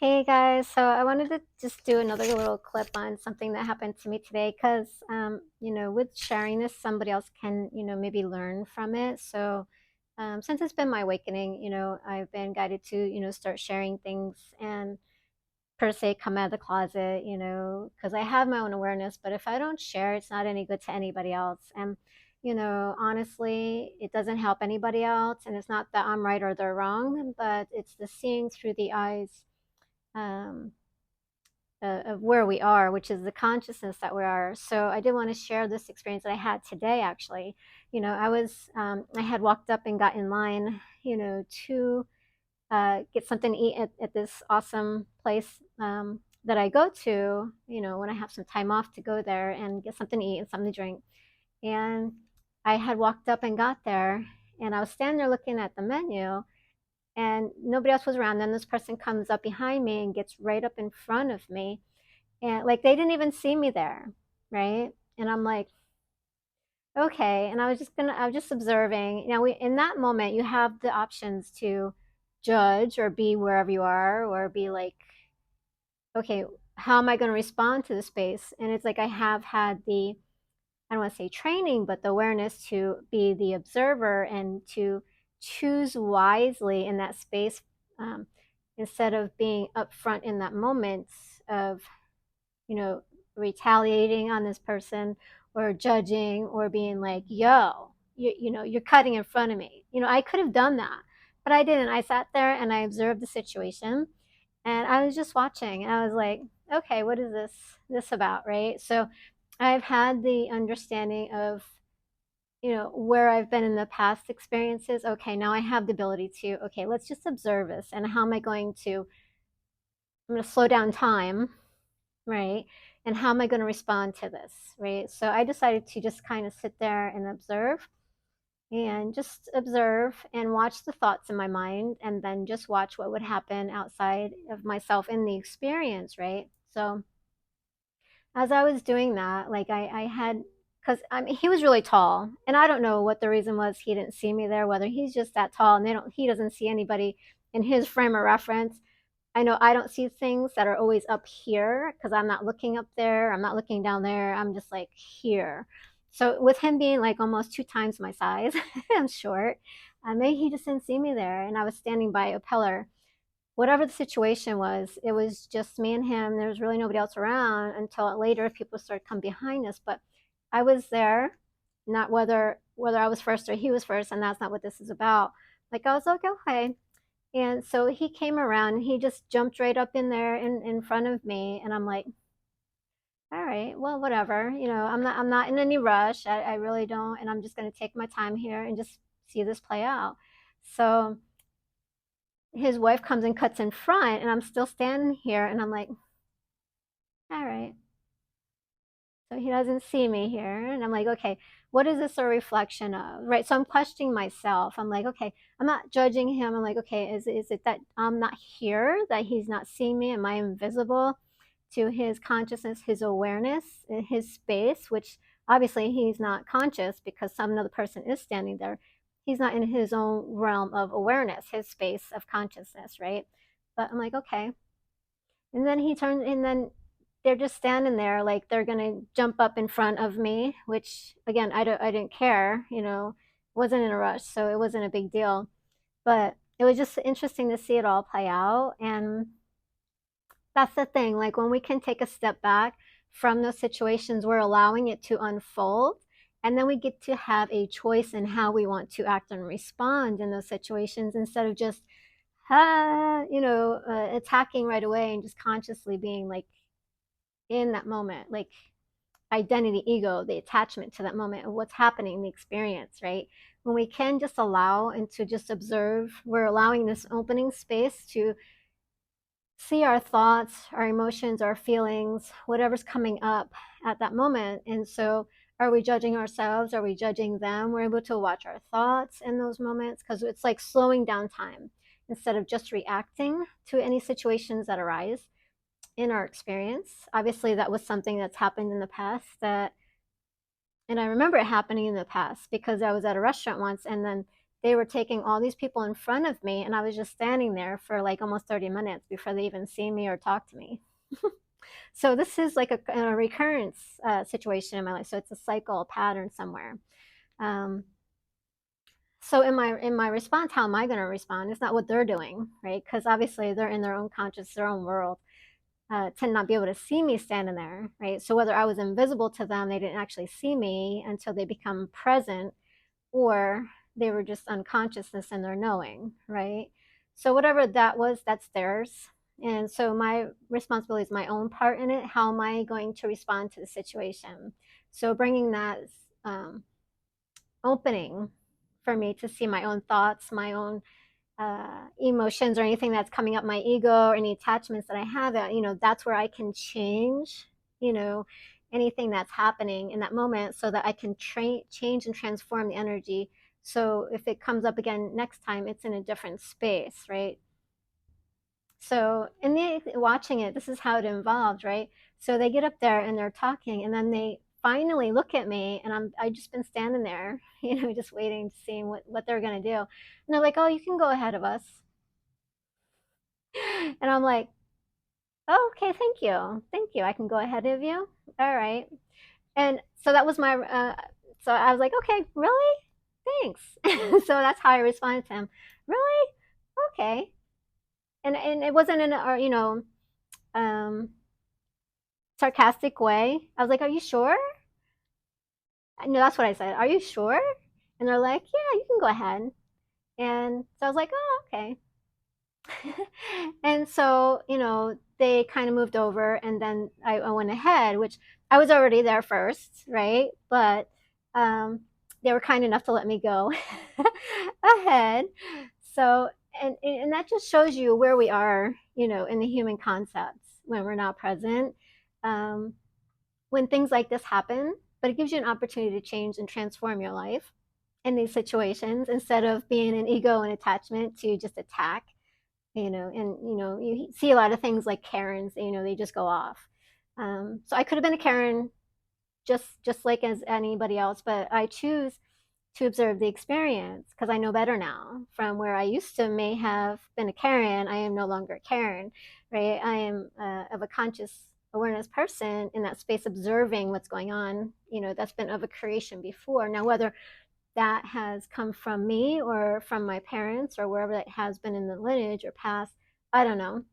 Hey guys, so I wanted to just do another little clip on something that happened to me today because, with sharing this, somebody else can, maybe learn from it. So, since it's been my awakening, I've been guided to, start sharing things and per se come out of the closet, because I have my own awareness, but if I don't share, it's not any good to anybody else. And, honestly, it doesn't help anybody else. And it's not that I'm right or they're wrong, but it's the seeing through the eyes. Um, of where we are, which is the consciousness that we are. So I did want to share this experience that I had today. Actually, I had walked up and got in line, to get something to eat at this awesome place that I go to, when I have some time off to go there and get something to eat and something to drink. And I had walked up and got there, and I was standing there looking at the menu, and nobody else was around. Then this person comes up behind me and gets right up in front of me, and like they didn't even see me there, right? And I'm like, okay. And I was just observing. Now, in that moment, you have the options to judge or be wherever you are, or be like, okay, how am I going to respond to the space? And it's like I have had I don't want to say training, but the awareness to be the observer and to choose wisely in that space, um, instead of being upfront in that moment of, you know, retaliating on this person or judging or being like, yo, you're cutting in front of me. I could have done that, but I didn't. I sat there and I observed the situation, and I was just watching, and I was like, okay, what is this about, right? So I've had the understanding of, where I've been in the past experiences. Okay, now I have the ability to, okay, let's just observe this, and how am I going to, I'm going to slow down time, right? And how am I going to respond to this, right? So I decided to just kind of sit there and observe and watch the thoughts in my mind, and then just watch what would happen outside of myself in the experience, right? So as I was doing that, like I had, because I mean, he was really tall, and I don't know what the reason was he didn't see me there, whether he's just that tall and he doesn't see anybody in his frame of reference. I know I don't see things that are always up here because I'm not looking up there. I'm not looking down there. I'm just like here. So with him being like almost two times my size, I'm short. Maybe he just didn't see me there, and I was standing by a pillar. Whatever the situation was, it was just me and him. There was really nobody else around until later people started come behind us. But I was there, not whether I was first or he was first, and that's not what this is about. Like I was like, okay, and so he came around and he just jumped right up in there in front of me. And I'm like, all right, well, whatever. I'm not in any rush. I really don't. And I'm just going to take my time here and just see this play out. So his wife comes and cuts in front, and I'm still standing here. And I'm like, all right. So he doesn't see me here. And I'm like, okay, what is this a reflection of? Right. So I'm questioning myself. I'm like, okay, I'm not judging him. I'm like, okay, is it that I'm not here, that he's not seeing me? Am I invisible to his consciousness, his awareness, his space, which obviously he's not conscious because some other person is standing there. He's not in his own realm of awareness, his space of consciousness, right? But I'm like, okay. And then he turns, and then they're just standing there like they're gonna jump up in front of me, which again, I didn't care, wasn't in a rush, so it wasn't a big deal. But it was just interesting to see it all play out. And that's the thing, like when we can take a step back from those situations, we're allowing it to unfold. And then we get to have a choice in how we want to act and respond in those situations, instead of just attacking right away and just consciously being like in that moment, like identity, ego, the attachment to that moment of what's happening in the experience, right? When we can just allow and to just observe, we're allowing this opening space to see our thoughts, our emotions, our feelings, whatever's coming up at that moment. And so, are we judging ourselves? Are we judging them? We're able to watch our thoughts in those moments, because it's like slowing down time instead of just reacting to any situations that arise in our experience. Obviously, that was something that's happened in the past, and I remember it happening in the past because I was at a restaurant once, and then they were taking all these people in front of me, and I was just standing there for like almost 30 minutes before they even see me or talk to me. So this is like a recurrence situation in my life. So it's a cycle, a pattern somewhere. Um, so in my response, how am I going to respond? It's not what they're doing, right? Because obviously they're in their own conscious, their own world. To not be able to see me standing there, right? So whether I was invisible to them, they didn't actually see me until they become present, or they were just unconsciousness in their knowing, right? So whatever that was, that's theirs. And so my responsibility is my own part in it. How am I going to respond to the situation? So bringing that um, opening for me to see my own thoughts, my own emotions, or anything that's coming up, my ego, or any attachments that I have, that's where I can change, you know, anything that's happening in that moment, so that I can change and transform the energy. So if it comes up again next time, it's in a different space, right? So in the watching it, this is how it involved, right? So they get up there and they're talking, and then they finally look at me, and I just been standing there, just waiting to see what they're gonna do. And they're like, "Oh, you can go ahead of us." And I'm like, "Oh, okay, thank you. I can go ahead of you. All right." And so that was my. So I was like, "Okay, really? Thanks." So that's how I responded to him. Really? Okay. And it wasn't in a um, sarcastic way. I was like, "Are you sure?" No, that's what I said. "Are you sure?" And they're like, "Yeah, you can go ahead." And so I was like, "Oh, okay." And so, they kind of moved over, and then I went ahead, which I was already there first, right? But um, they were kind enough to let me go ahead. So, and that just shows you where we are, in the human concepts when we're not present. Um, when things like this happen, but it gives you an opportunity to change and transform your life in these situations, instead of being an ego and attachment to just attack, and you see a lot of things like Karens, they just go off. So I could have been a Karen, just like as anybody else, but I choose to observe the experience because I know better now. From where I used to may have been a Karen, I am no longer a Karen, right? I am of a conscious awareness person in that space, observing what's going on. That's been of a creation before. Now, whether that has come from me or from my parents or wherever that has been in the lineage or past, I don't know.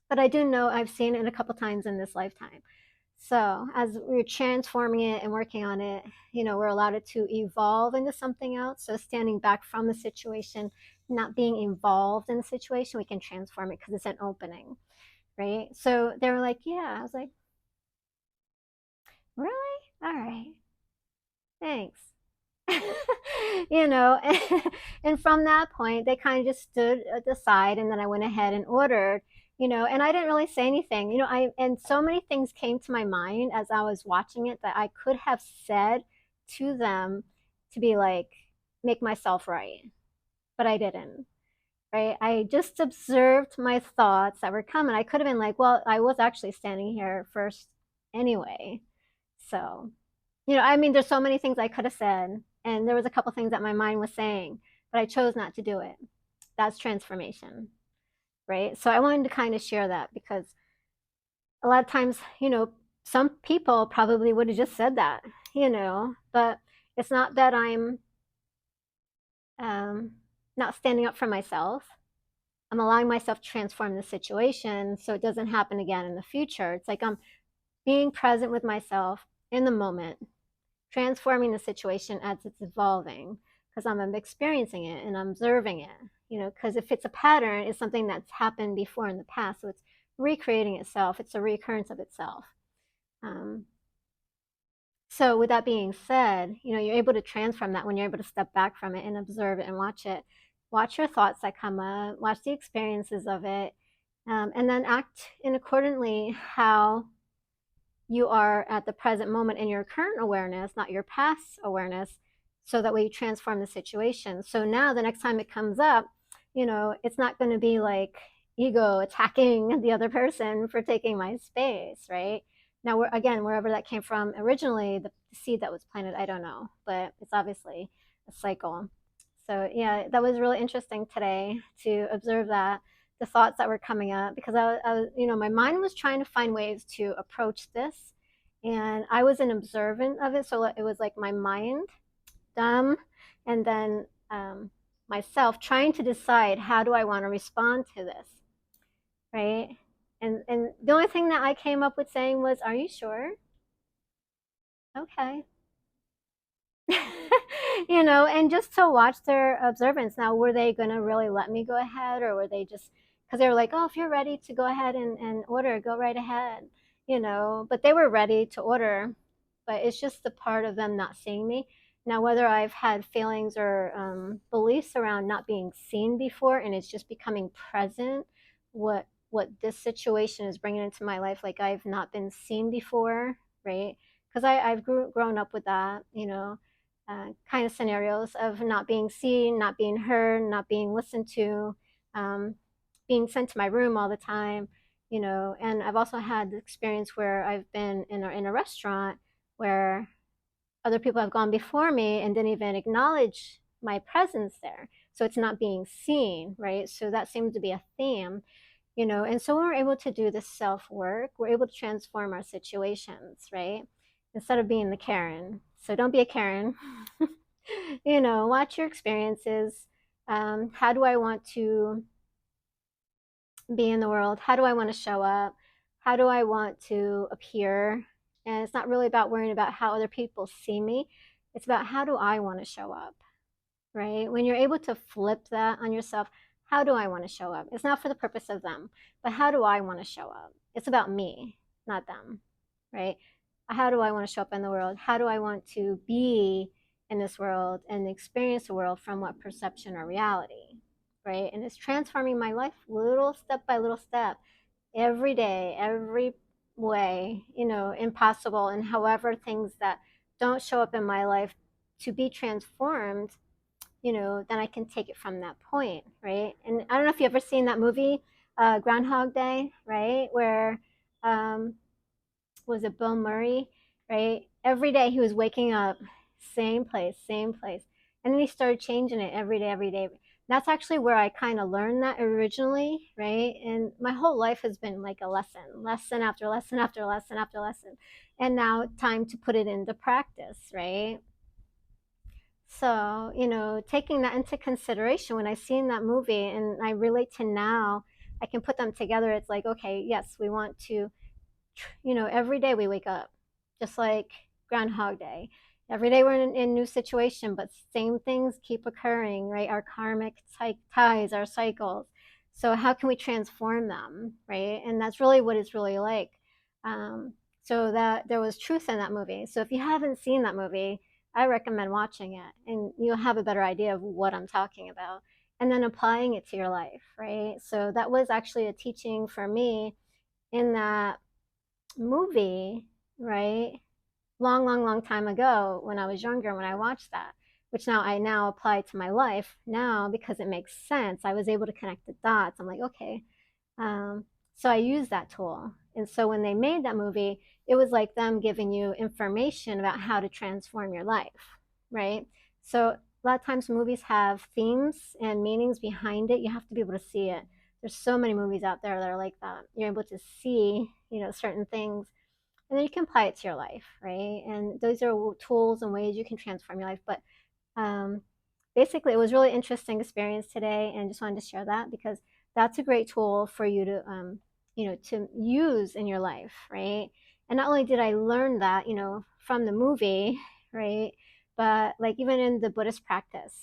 But I do know I've seen it a couple times in this lifetime. So as we're transforming it and working on it, we're allowed it to evolve into something else. So standing back from the situation, not being involved in the situation, we can transform it because it's an opening, right? So they were like, "Yeah." I was like, "Really? All right. Thanks." you know and from that point they kind of just stood at the side, and then I went ahead and ordered, and I didn't really say anything, and so many things came to my mind as I was watching it that I could have said to them to be like, make myself right, but I didn't. Right, I just observed my thoughts that were coming. I could have been like, well, I was actually standing here first anyway. So, I mean, there's so many things I could have said, and there was a couple things that my mind was saying, but I chose not to do it. That's transformation, right? So I wanted to kind of share that because a lot of times, some people probably would have just said that, but it's not that I'm um, not standing up for myself. I'm allowing myself to transform the situation so it doesn't happen again in the future. It's like I'm being present with myself in the moment, transforming the situation as it's evolving, because I'm experiencing it and I'm observing it, because if it's a pattern, it's something that's happened before in the past. So it's recreating itself, it's a recurrence of itself. Um, so with that being said, you're able to transform that when you're able to step back from it and observe it and watch it. Watch your thoughts that come up, watch the experiences of it, and then act in accordingly how you are at the present moment in your current awareness, not your past awareness, so that way you transform the situation. So now the next time it comes up, it's not going to be like ego attacking the other person for taking my space, right? Now, again, wherever that came from originally, the seed that was planted, I don't know, but it's obviously a cycle. So yeah, that was really interesting today to observe that the thoughts that were coming up because I was, my mind was trying to find ways to approach this, and I was an observant of it. So it was like my mind, dumb, and then myself trying to decide how do I want to respond to this, right? And the only thing that I came up with saying was, "Are you sure?" Okay. And just to watch their observance. Now, were they going to really let me go ahead, or were they just because they were like, oh, if you're ready to go ahead and order, go right ahead, but they were ready to order, but it's just the part of them not seeing me. Now, whether I've had feelings or beliefs around not being seen before, and it's just becoming present, what this situation is bringing into my life, like I've not been seen before, right? Because I've grown up with that, kind of scenarios of not being seen, not being heard, not being listened to, um, being sent to my room all the time, And I've also had the experience where I've been in a restaurant where other people have gone before me and didn't even acknowledge my presence there. So it's not being seen, right? So that seems to be a theme, And so when we're able to do this self work, we're able to transform our situations, right? Instead of being the Karen. So don't be a Karen. Watch your experiences. How do I want to be in the world? How do I want to show up? How do I want to appear? And it's not really about worrying about how other people see me. It's about how do I want to show up, right? When you're able to flip that on yourself, how do I want to show up? It's not for the purpose of them, but how do I want to show up? It's about me, not them, right? How do I want to show up in the world? How do I want to be in this world and experience the world from what perception or reality, right? And it's transforming my life little step by little step, every day, every way, impossible, and however things that don't show up in my life to be transformed, then I can take it from that point, right? And I don't know if you've ever seen that movie, Groundhog Day, right? Where was it Bill Murray, right? Every day he was waking up, same place. And then he started changing it every day, every day. That's actually where I kind of learned that originally, right? And my whole life has been like a lesson, lesson after lesson after lesson after lesson. And now time to put it into practice, right? So, taking that into consideration when I seen that movie and I relate to now, I can put them together. It's like, okay, yes, we want to, every day we wake up, just like Groundhog Day. Every day we're in a new situation, but same things keep occurring, right? Our karmic ties, our cycles. So how can we transform them, right? And that's really what it's really like. Um, so that there was truth in that movie. So if you haven't seen that movie, I recommend watching it, and you'll have a better idea of what I'm talking about, and then applying it to your life, right? So that was actually a teaching for me in that movie, right? Long time ago when I was younger, when I watched that, which now I now apply to my life now because it makes sense. I was able to connect the dots. I'm like, okay. Um, so I used that tool. And so when they made that movie, it was like them giving you information about how to transform your life, right? So a lot of times movies have themes and meanings behind it. You have to be able to see it. There's so many movies out there that are like that. You're able to see, certain things, and then you can apply it to your life, right? And those are tools and ways you can transform your life. But um, basically, it was really interesting experience today, and just wanted to share that because that's a great tool for you to, to use in your life, right? And not only did I learn that, from the movie, right, but like even in the Buddhist practice,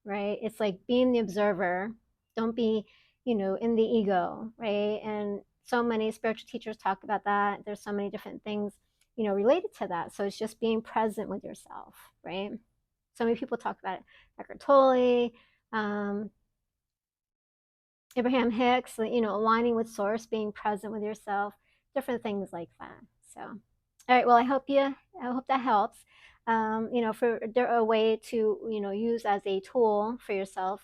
right? It's like being the observer. Don't be, in the ego, right? And so many spiritual teachers talk about that. There's so many different things, related to that. So it's just being present with yourself, right? So many people talk about it. Eckhart Tolle, um, Abraham Hicks, aligning with source, being present with yourself, different things like that. So, all right. Well, I hope that helps. For a way to, use as a tool for yourself,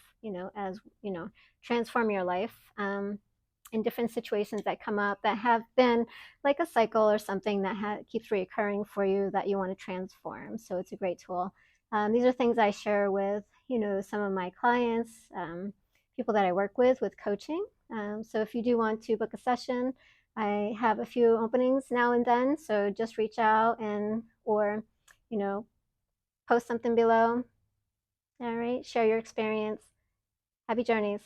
as, transform your life. In different situations that come up that have been like a cycle or something that keeps reoccurring for you that you want to transform. So it's a great tool. These are things I share with, some of my clients, people that I work with coaching. So if you do want to book a session, I have a few openings now and then. So just reach out or, you know, post something below. All right, share your experience. Happy journeys.